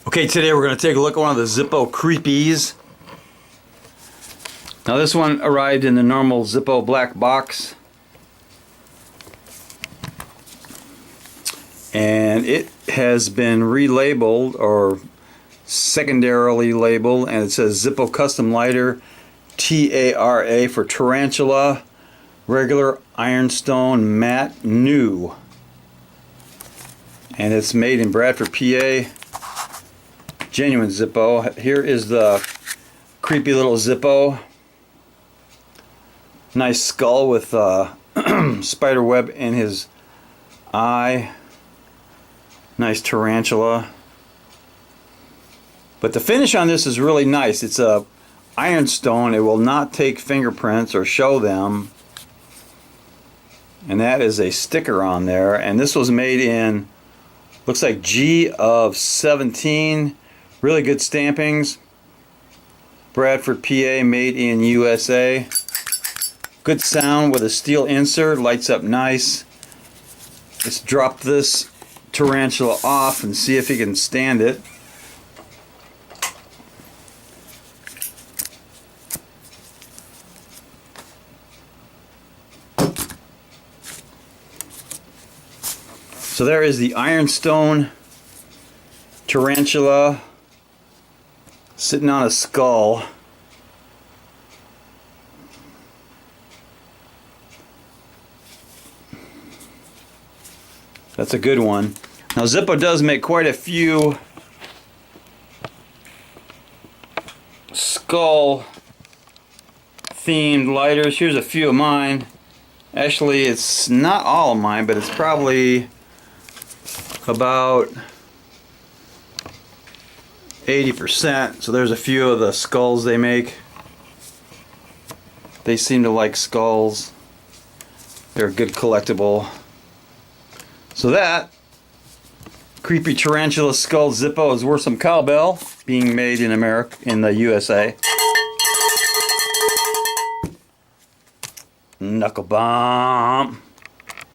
Okay, today we're going to take a look at one of the Zippo Creepies. Now this one arrived in the normal Zippo black box. And it has been relabeled or secondarily labeled, and it says Zippo Custom Lighter TARA for Tarantula, regular ironstone matte new. And it's made in Bradford, PA. Genuine Zippo. Here is the creepy little Zippo. Nice skull with spider web in his eye. Nice tarantula. But the finish on this is really nice. It's a ironstone. It will not take fingerprints or show them. And that is a sticker on there. And this was made in, looks like G of 17. Really good stampings. Bradford, PA, made in USA. Good sound with a steel insert. Lights up nice. Let's drop this tarantula off and see if he can stand it. So there is the ironstone tarantula sitting on a skull. That's a good one. Now Zippo does make quite a few skull themed lighters. Here's a few of mine. Actually, it's not all of mine, but it's probably about 80%. So there's a few of the skulls they make. They seem to like skulls. They're a good collectible. So that creepy tarantula skull Zippo is worth some cowbell, being made in America, in the USA. Knuckle bomb.